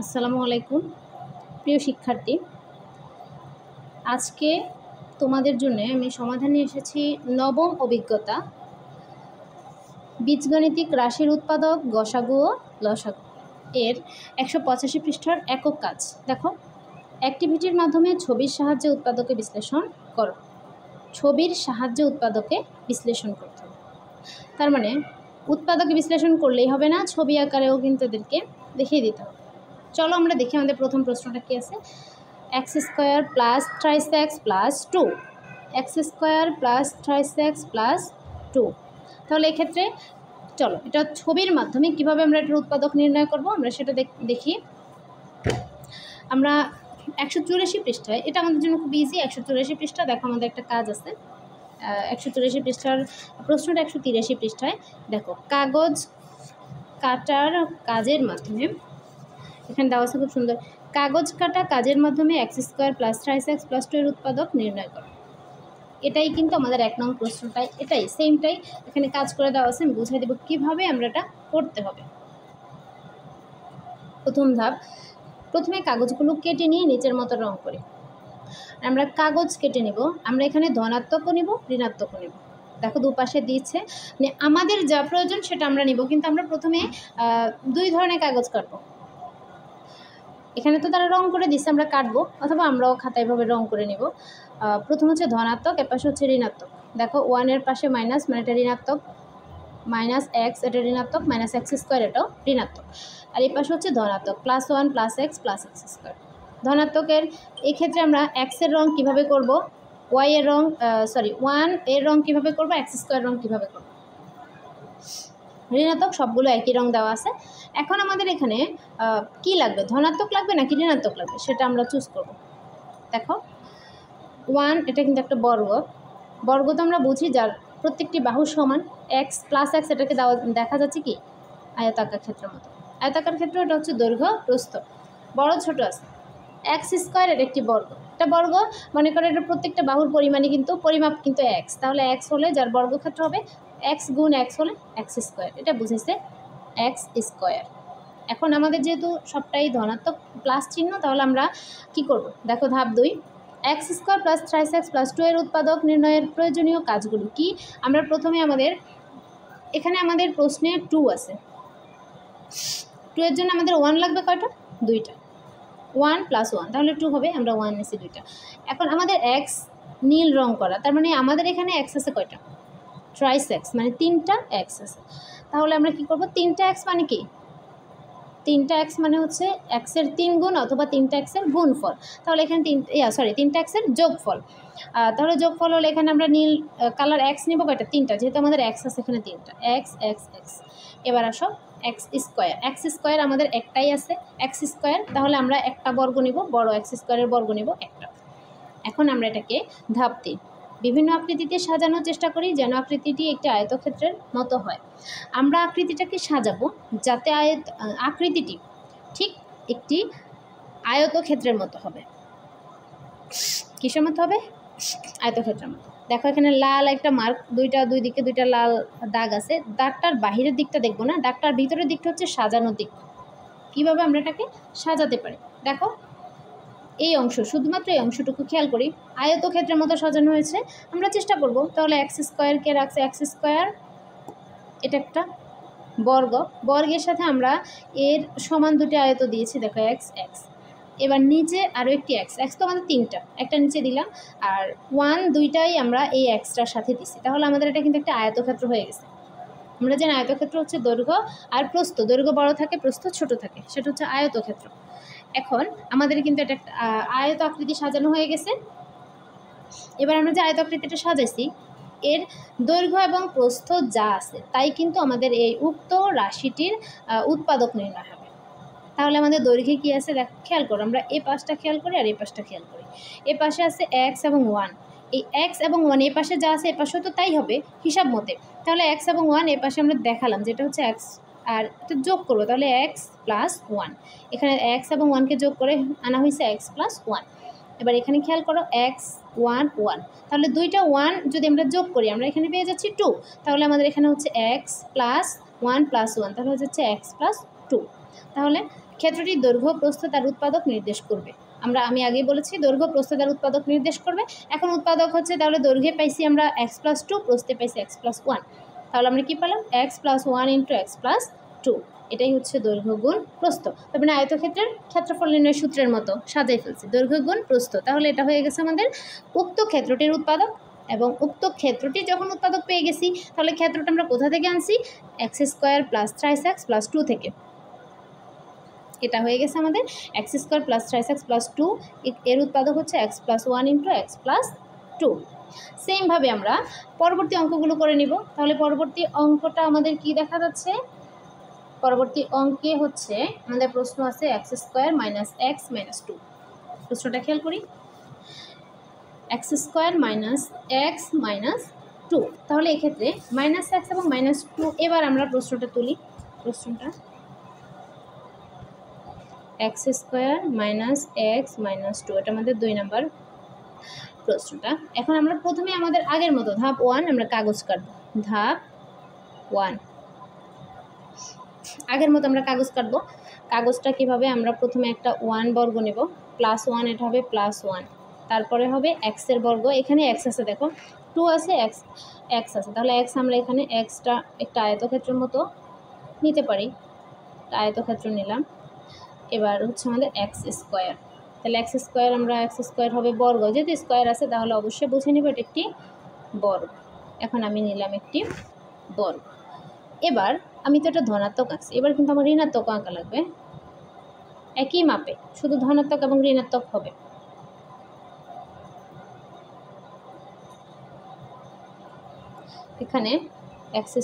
আসসালামু আলাইকুম প্রিয় শিক্ষার্থী, আজকে তোমাদের জন্য আমি সমাধান নিয়ে এসেছি নবম অভিজ্ঞতা বীজগণিতিক রাশির উৎপাদক গসাগু ও লসাগু এর 185 পৃষ্ঠার একক কাজ। দেখো, অ্যাক্টিভিটির মাধ্যমে ছবির সাহায্যে উৎপাদকে বিশ্লেষণ করো। ছবির সাহায্যে উৎপাদকে বিশ্লেষণ করতে হবে, তার মানে উৎপাদকে বিশ্লেষণ করলেই হবে না, ছবি আকারেও কিন্তু এদেরকে দেখিয়ে দিতে হবে। চলো আমরা দেখি আমাদের প্রথম প্রশ্নটা কি আছে। X square plus thrice x plus 2, x square plus thrice x plus 2। তাহলে এক্ষেত্রে চলো এটা ছবির মাধ্যমে কিভাবে আমরা এটার উৎপাদক নির্ণয় করব আমরা সেটা দেখি। আমরা 184 পৃষ্ঠায়, এটা আমাদের জন্য খুব ইজি। 184 পৃষ্ঠা, দেখো আমাদের একটা কাজ আছে। 184 পৃষ্ঠার প্রশ্নটা 183 পৃষ্ঠায়। দেখো, কাগজ কাটার কাজের মাধ্যমে, এখানে দেওয়া আছে খুব সুন্দর, কাগজ কাটা কাজের মাধ্যমে x square plus thrice x plus 2 এর উৎপাদক নির্ণয় করো। এটাই কিন্তু আমাদের 1 নং প্রশ্নটাই, এটাই সেমটাই এখানে কাজ করে দেওয়া আছে। আমি বুঝাই দেবো কীভাবে আমরা এটা করতে হবে। প্রথম ধাপ, প্রথমে কাগজগুলো কেটে নিয়ে নিচের মতো রং করি। আমরা কাগজ কেটে নেব, আমরা এখানে ধনাত্মকও নিব ঋণাত্মকও নিব। দেখো দুপাশে দিচ্ছে, মানে আমাদের যা প্রয়োজন সেটা আমরা নিব, কিন্তু আমরা প্রথমে 2 ধরনের কাগজ কাটবো। এখানে তো তারা রং করে দিচ্ছে, আমরা কাটবো, অথবা আমরাও খাতায় এভাবে রং করে নিব। প্রথম হচ্ছে ধনাত্মক, এর পাশে হচ্ছে ঋণাত্মক। দেখো 1 এর পাশে মাইনাস, মানে এটা ঋণাত্মক, মাইনাস এক্স এটা ঋণাত্মক, মাইনাস এক্স স্কোয়ার এটাও ঋণাত্মক। আর এই পাশে হচ্ছে ধনাত্মক, প্লাস 1 প্লাস এক্স স্কোয়ার। ধনাত্মকের এই ক্ষেত্রে আমরা এক্সের রং কিভাবে করব, ওয়াই এর রং 1 এর রং কিভাবে করব, এক্স স্কোয়ার রং কিভাবে করব। ঋণাত্মক সবগুলো একই রং দেওয়া আছে। এখন আমাদের এখানে কি লাগবে, ধনাত্মক লাগবে নাকি ঋণাত্মক লাগবে সেটা আমরা চুজ করব। দেখো 1 এটা কিন্তু একটা বর্গ তো আমরা বুঝি যার প্রত্যেকটি বাহু সমান। এক্স প্লাস এক্স এটাকে দেখা যাচ্ছে কি আয়তাকার ক্ষেত্রের মতো। আয়তাকার ক্ষেত্র এটা হচ্ছে দৈর্ঘ্য প্রস্থ, বড় ছোট আছে। এক্স স্কোয়ার এর একটি বর্গ, এটা বর্গ মনে করে এটা প্রত্যেকটা বাহুর পরিমাণই কিন্তু পরিমাপ কিন্তু এক্স, তাহলে এক্স হলে যার বর্গক্ষেত্র হবে এক্স গুণ এক্স হলে এক্স স্কোয়ার, এটা বুঝেছে এক্স স্কোয়ার। এখন আমাদের যেহেতু সবটাই ধনাত্মক প্লাস চিহ্ন, তাহলে আমরা কি করব। দেখো ধাপ 2, x square plus thrice x plus 2 এর উৎপাদক নির্ণয়ের প্রয়োজনীয় কাজগুলো কি। আমরা প্রথমে এখানে আমাদের প্রশ্নে 2 আছে, 2 এর জন্য আমাদের 1 লাগবে কয়টা, 2টা। 1 প্লাস 1 তাহলে 2 হবে, আমরা 1 নিয়েছি 2টা। এখন আমাদের এক্স নীল রং করা, তার মানে আমাদের এখানে এক্স আছে কয়টা, থ্রাইস এক্স, মানে 3টা এক্স আছে। তাহলে আমরা কি করব, 3টা এক্স মানে কি, 3টা এক্স মানে হচ্ছে এক্সের 3 গুণ অথবা 3টা এক্সের গুণফল। তাহলে এখানে 3টা এক্সের যোগফল। তাহলে যোগফল হলে এখানে আমরা নীল কালার এক্স নিব কয়টা, 3টা, যেহেতু আমাদের এক্স আছে এখানে 3টা, এক্স এক্স এক্স। এবার আসো এক্স স্কোয়ার আমাদের একটাই আছে এক্স স্কোয়ার, তাহলে আমরা একটা বর্গ নিব, বড় এক্স স্কোয়ারের বর্গ নিব একটা। এখন আমরা এটাকে ধাপ 3, বিভিন্ন আকৃতিতে সাজানোর চেষ্টা করি যেন আকৃতিটি একটি আয়তক্ষেত্রের মতো হয়। আমরা আকৃতিটাকে সাজাবো যাতে আকৃতিটি ঠিক একটি আয়তক্ষেত্রের মতো হবে। কিসের মতো হবে, আয়তক্ষেত্রের মতো। দেখো এখানে লাল একটা মার্ক, দুই দিকে 2টা লাল দাগ আছে। দাগটার বাহিরের দিকটা দেখবো না, দাগটার ভিতরের দিকটা হচ্ছে সাজানোর দিক। কীভাবে আমরা এটাকে সাজাতে পারি, দেখো এই অংশ, শুধুমাত্র এই অংশটুকু খেয়াল করি, আয়তক্ষেত্রের মতো সাজানো হয়েছে। আমরা চেষ্টা করব, তাহলে এক্স স্কোয়ারকে রাখছে এক্স স্কোয়ার, এটা একটা বর্গের সাথে আমরা এর সমান 2টি আয়ত দিয়েছি, দেখো এক্স এক্স। এবার নিচে আরও একটি এক্স তো আমাদের 3টা, একটা নিচে দিলাম, আর 1 2টাই আমরা এই এক্সটার সাথে দিছি। তাহলে আমাদের এটা কিন্তু একটা আয়তক্ষেত্র হয়ে গেছে। আমরা জানি আয়তক্ষেত্র হচ্ছে দৈর্ঘ্য আর প্রস্থ, দৈর্ঘ্য বড় থাকে প্রস্থ ছোট থাকে, সেটা হচ্ছে আয়তক্ষেত্র। এখন আমাদের কিন্তু এটা একটা আয়ত আকৃতি সাজানো হয়ে গেছে। এবার আমরা যে আয়ত আকৃতিটা সাজাইছি এর দৈর্ঘ্য এবং প্রস্থ যা আছে তাই কিন্তু আমাদের এই উক্ত রাশিটির উৎপাদক নির্ণয় হবে। তাহলে আমাদের দৈর্ঘ্যে কী আছে দেখ, খেয়াল করো, আমরা এই পাশটা খেয়াল করি আর এই পাশটা খেয়াল করি। এ পাশে আছে এক্স এবং 1, এই এক্স এবং 1 এই পাশে যা আছে এ পাশেও তো তাই হবে হিসাব মতে। তাহলে এক্স এবং 1 এ পাশে আমরা দেখালাম যেটা হচ্ছে এক্স, আর এটা যোগ করবো, তাহলে এক্স প্লাস 1। এখানে এক্স এবং 1কে যোগ করে আনা হয়েছে এক্স প্লাস 1। এবার এখানে খেয়াল করো এক্স 1 1, তাহলে 2টা 1 যদি আমরা যোগ করি আমরা এখানে পেয়ে যাচ্ছি 2। তাহলে আমাদের এখানে হচ্ছে এক্স প্লাস 1 প্লাস 1, তাহলে হচ্ছে এক্স প্লাস 2। তাহলে ক্ষেত্রটির দৈর্ঘ্য প্রস্থ তার উৎপাদক নির্দেশ করবে। আমি আগেই বলেছি দৈর্ঘ্য প্রস্থ তার উৎপাদক নির্দেশ করবে। এখন উৎপাদক হচ্ছে, তাহলে দৈর্ঘ্যে পাইছি আমরা x+2, প্রস্থে পাইছি x+1। তাহলে আমরা কি পেলাম? x+1 × x+2, এটাই হচ্ছে দৈর্ঘ্য গুণ প্রস্থ। তবে না, আয়তক্ষেত্রের ক্ষেত্রফল নির্ণয় সূত্রের মতো সাজাই ফেলছি, দৈর্ঘ্য গুণ প্রস্থ। তাহলে এটা হয়ে গেছে আমাদের উক্ত ক্ষেত্রটির উৎপাদক। এবং উক্ত ক্ষেত্রটি যখন উৎপাদক পেয়ে গেছি, তাহলে ক্ষেত্রটা আমরা কোথা থেকে আনছি? x² + 3x + 2 থেকে। এটা হয়ে গেছে আমাদের x² + 3x + 2, এর উৎপাদক হচ্ছে x+1 × x+2। সেমভাবে আমরা পরবর্তী অঙ্কগুলো করে নিব। তাহলে পরবর্তী অঙ্কটা আমাদের কি দেখা যাচ্ছে? পরবর্তী অঙ্কে হচ্ছে আমাদের প্রশ্ন আছে x² - x - 2। প্রশ্নটা খেয়াল করি, x² - x - 2। তাহলে এক্ষেত্রে -x এবং -2, এবার আমরা প্রশ্নটা তুলি। প্রশ্নটা x² - x - 2, এটা আমাদের 2 নম্বর প্রশ্নটা। এখন আমরা প্রথমে আমাদের আগের মতো ধাপ 1 আমরা কাগজ কাটব। ধাপ 1, আগের মতো আমরা কাগজ কাটবো। কাগজটা কিভাবে? আমরা প্রথমে একটা 1 বর্গ নেব, +1, এটা হবে +1। তারপরে হবে x এর বর্গ, এখানে x আছে, দেখো 2 আছে, x আছে, তাহলে x আমরা এখানে xটা একটা আয়তক্ষেত্রের মতো নিতে পারি, আয়তক্ষেত্র নিলাম। এবার হচ্ছে আমাদের x², তাহলে x², আমরা x² হবে বর্গ, যেহেতু স্কোয়ার আছে তাহলে অবশ্যই বুঝে নিব এটা একটি বর্গ। এখন আমি নিলাম একটি বর্গ। এবার আমি তো এটা ধনাত্মক আঁকছি, এবার কিন্তু আমার ঋণাত্মক আঁকা লাগবে। একই মাপে শুধু ধনাত্মক এবং ঋণাত্মক হবে। এখানে -x²,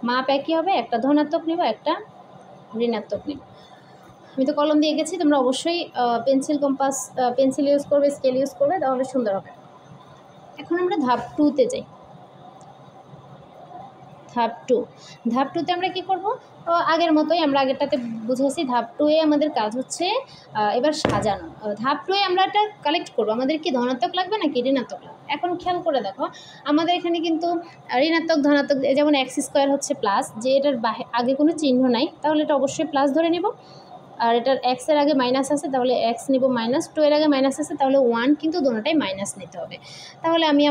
মাপ একই হবে, একটা ধনাত্মক নিব, একটা ঋণাত্মক নিব। আমি তো কলম দিয়ে গেছি, তোমরা অবশ্যই পেন্সিল ইউজ করবে, স্কেল ইউজ করবে, তাহলে সুন্দর হবে। এখন আমরা ধাপ 2-তে যাই। ধাপ 2তে আমরা কি করব? আগের মতোই আমরা আগেরটাতে বুঝেছি। ধাপ 2-এ আমাদের কাজ হচ্ছে এবার সাজানো। ধাপ 2-এ আমরা এটা কালেক্ট করব, আমাদের কি ধনাত্মক লাগবে নাকি ঋণাত্মক লাগবে। এখন খেয়াল করে দেখো, আমাদের এখানে কিন্তু ঋণাত্মক ধনাত্মক, যেমন x² হচ্ছে প্লাস, যে এটার আগে কোনো চিহ্ন নাই, তাহলে এটা অবশ্যই প্লাস ধরে নেব। আর এটার x এর আগে মাইনাস আছে, তাহলে x নিব মাইনাস, 2 এর আগে মাইনাস আছে, তাহলে 1, কিন্তু দুটোটাই মাইনাস নিতে হবে। তাহলে আমি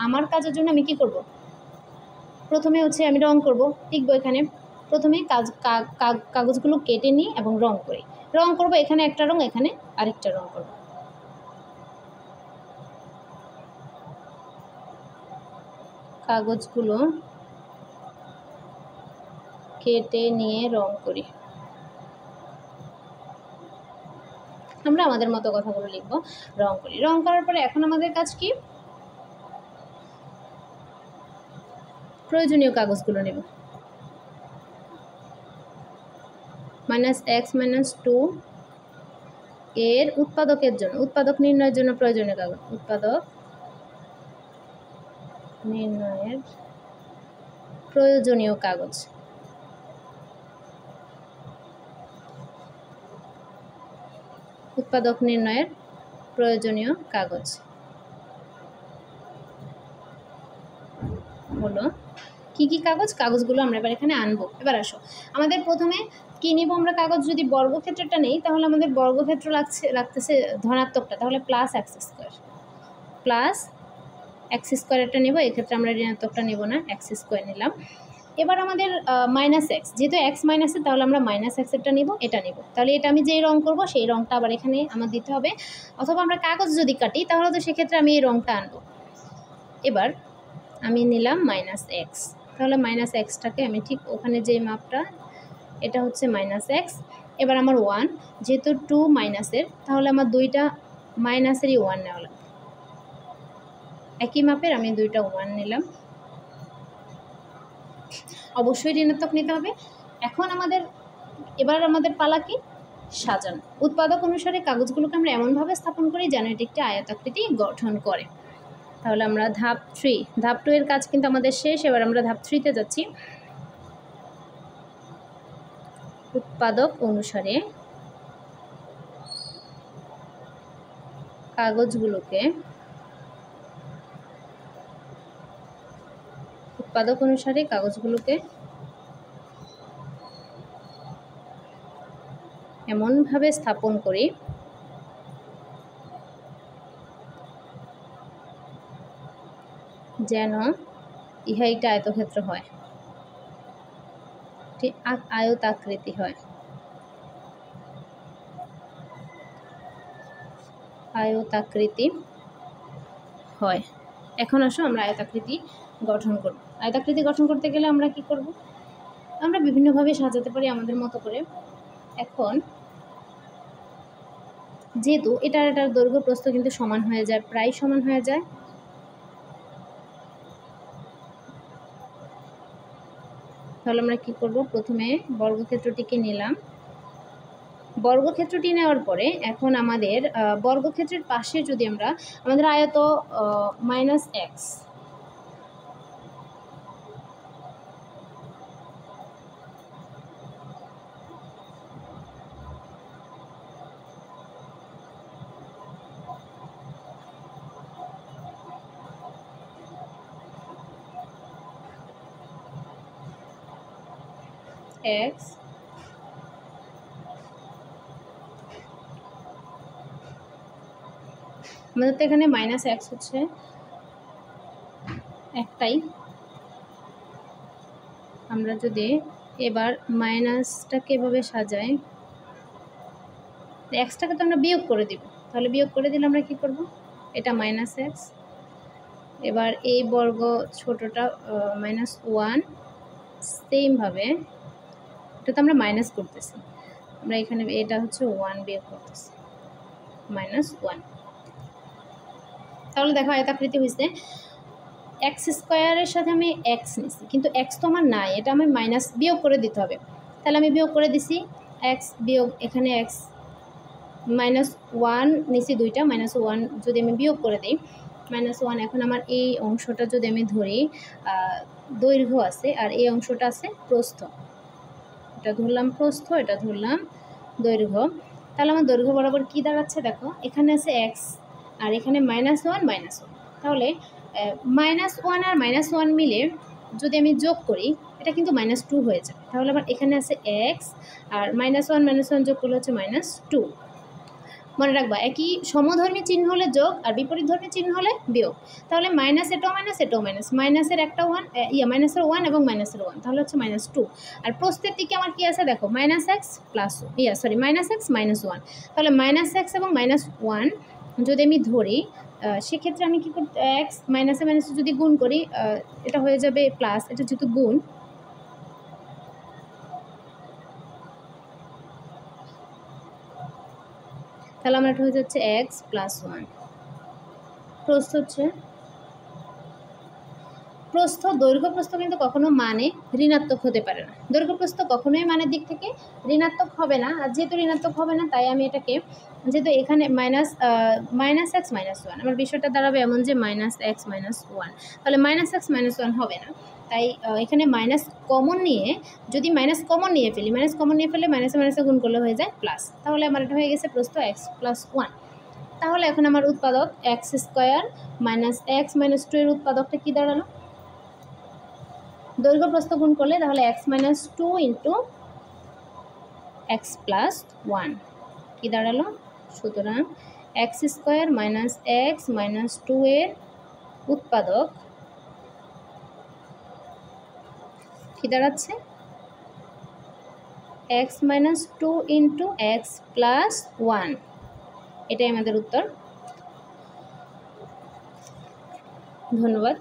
আমার কাজের জন্য আমি কি করব? প্রথমে হচ্ছে আমি রং করব, লিখব এখানে। প্রথমে কাগজগুলো কেটে নিই এবং রং করি। রং করব, এখানে একটা রং, এখানে আরেকটা রং করব। কাগজগুলো কেটে নিয়ে রং করি। আমরা আমাদের মতো কথাগুলো লিখব, রং করি। রং করার পরে এখন আমাদের কাজ কি? প্রয়োজনীয় কাগজগুলো নেব। -x - 2 এর উৎপাদকের জন্য, উৎপাদক নির্ণয়ের জন্য প্রয়োজনীয় কাগজ, উৎপাদক নির্ণয়ের প্রয়োজনীয় কাগজ। উৎপাদক নির্ণয়ের প্রয়োজনীয় কাগজ হলো কি কি কাগজ? কাগজগুলো আমরা এবার এখানে আনবো। এবার আসো, আমাদের প্রথমে কি নিব আমরা? কাগজ যদি বর্গক্ষেত্রটা নেই, তাহলে আমাদের বর্গক্ষেত্র লাগতেছে ধনাত্মকটা, তাহলে +x², এটা নেব। এক্ষেত্রে আমরা ঋণাত্মকটা নেব না, x² নিলাম। এবার আমাদের -x, যেহেতু x মাইনাসে, তাহলে আমরা -x-এরটা নিব, এটা নিব। তাহলে এটা আমি যেই রং করব সেই রংটা আবার এখানে আমার দিতে হবে। অথবা আমরা কাগজ যদি কাটি, তাহলে তো সেক্ষেত্রে আমি এই রংটা আনবো। এবার আমি নিলাম -x, তাহলে -x-টাকে আমি ঠিক ওখানে যেই মাপটা, এটা হচ্ছে -x। এবার আমার 1, যেহেতু 2 মাইনাসের, তাহলে আমার 2টা মাইনাসেরই 1 নেওয়া লাগবে। একই মাপের আমি 2টা 1 নিলাম। অবশ্যই ঋণাত্মক নিতে হবে। এখন এবার আমাদের পালা কি? সাজানো। উৎপাদক অনুসারে কাগজগুলোকে আমরা এমনভাবে স্থাপন করি যেন এটি একটি আয়তাকৃতি গঠন করে। তাহলে আমরা ধাপ 2 এর কাজ কিন্তু আমাদের শেষ। এবার আমরা ধাপ 3-তে যাচ্ছি। উৎপাদক অনুসারে কাগজগুলোকে এমনভাবে স্থাপন করি যেন ইহা একটা আয়তক্ষেত্র হয়, ঠিক আয়তাকৃতি হয়, আয়তাকৃতি হয়। এখন আসো আমরা আয়তাকৃতি গঠন করব। আয়তাকৃতি গঠন করতে গেলে আমরা কি করব? আমরা বিভিন্নভাবে সাজাতে পারি আমাদের মতো করে। এখন যেহেতু এটার দৈর্ঘ্য প্রস্থ কিন্তু সমান হয়ে যায়, প্রায় সমান হয়ে যায়, তাহলে আমরা কি করব? প্রথমে বর্গক্ষেত্রটিকে নিলাম। বর্গক্ষেত্রটি নেওয়ার পরে এখন আমাদের বর্গক্ষেত্রের পাশে যদি আমাদের আয়ত -x, আমাদের তো এখানে -x হচ্ছে একটাই। আমরা যদি এবার মাইনাসটাকে এভাবে সাজাই, এক্সটাকে তো আমরা বিয়োগ করে দিব, তাহলে বিয়োগ করে দিলে আমরা কি করব? এটা -x, এবার এই বর্গ ছোটটা -1, সেমভাবে এটা তো আমরা মাইনাস করতেছি, আমরা এখানে এটা হচ্ছে 1 বিয়োগ করতেছি, -1। তাহলে দেখো আয়তাকৃতি হয়েছে। এক্স স্কোয়ারের সাথে আমি এক্স নিছি, কিন্তু এক্স তো আমার নাই, এটা আমি মাইনাস বিয়োগ করে দিতে হবে। তাহলে আমি বিয়োগ করে দিছি, এক্স বিয়োগ এখানে এক্স, -1 নিছি দুইটা, -1 যদি আমি বিয়োগ করে দিই, -1। এখন আমার এই অংশটা যদি আমি ধরি দৈর্ঘ্য আছে, আর এই অংশটা আছে প্রস্থ, এটা ধরলাম প্রস্থ, এটা ধরলাম দৈর্ঘ্য। তাহলে আমার দৈর্ঘ্য বরাবর কি দাঁড়াচ্ছে দেখো, এখানে আছে এক্স আর এখানে -1, তাহলে -1 আর -1 মিলে যদি আমি যোগ করি, এটা কিন্তু -2 হয়ে যাবে। তাহলে আমার এখানে আছে এক্স আর -1 যোগ করলে হচ্ছে -2। মনে রাখবা, একই সমধর্মী চিহ্ন হলে যোগ আর বিপরীতধর্মী চিহ্ন হলে বিয়োগ। তাহলে মাইনাস এটাও মাইনাস, এটাও মাইনাস, মাইনাসের একটা 1, মাইনাসের 1 এবং মাইনাসের 1, তাহলে হচ্ছে -2। আর প্রস্থের দিকে আমার কি আছে দেখো, -x প্লাস -x -1, তাহলে -x এবং -1 যদি আমি ধরি, সেক্ষেত্রে আমি কি করতে, এক্স মাইনাসে মাইনাসে যদি গুণ করি, এটা হয়ে যাবে প্লাস, এটা যেহেতু গুণ, তাহলে আমার এটা হয়ে যাচ্ছে এক্স প্লাস 1। প্রস্থ হচ্ছে, প্রস্থ দৈর্ঘ্য প্রস্থ কিন্তু কখনো মানে ঋণাত্মক হতে পারে না, দৈর্ঘ্য প্রস্থ কখনোই মানের দিক থেকে ঋণাত্মক হবে না। আর যেহেতু ঋণাত্মক হবে না, তাই আমি এটাকে, যেহেতু এখানে -x -1, আমার বিষয়টা দাঁড়াবে এমন যে -x -1, তাহলে -x -1 হবে না, তাই এখানে মাইনাস কমন নিয়ে, যদি মাইনাস কমন নিয়ে ফেলি, মাইনাসে মাইনাসে গুণ করলে হয়ে যায় প্লাস, তাহলে আমার এটা হয়ে গেছে প্রস্থ x প্লাস 1। তাহলে এখন আমার উৎপাদক x² -x -2 এর উৎপাদকটা কি দাঁড়ালো, দৈর্ঘ্য প্রস্থ গুণ করলে তাহলে x -2 ইন্টু x প্লাস 1 কি দাঁড়ালো। সুতরাং x² -x -2 এর উৎপাদক কি দাঁড়াচ্ছে, x -2 ইন্টু x প্লাস 1, এটাই আমাদের উত্তর। ধন্যবাদ।